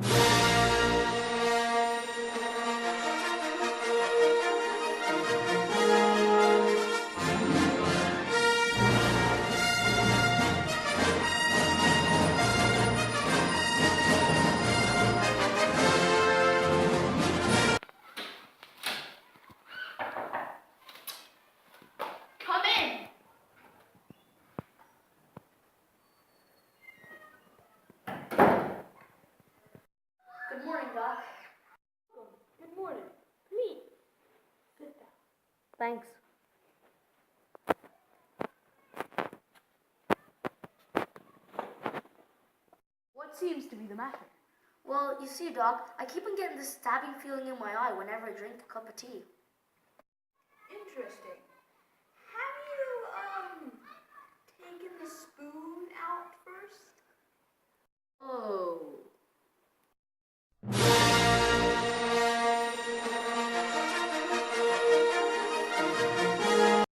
Come in. Good morning, Doc. Good morning. Please, sit down. Thanks. What seems to be the matter? Well, you see, Doc, I keep on getting this stabbing feeling in my eye whenever I drink a cup of tea. Interesting. Have you, taken the spoon out first? Oh.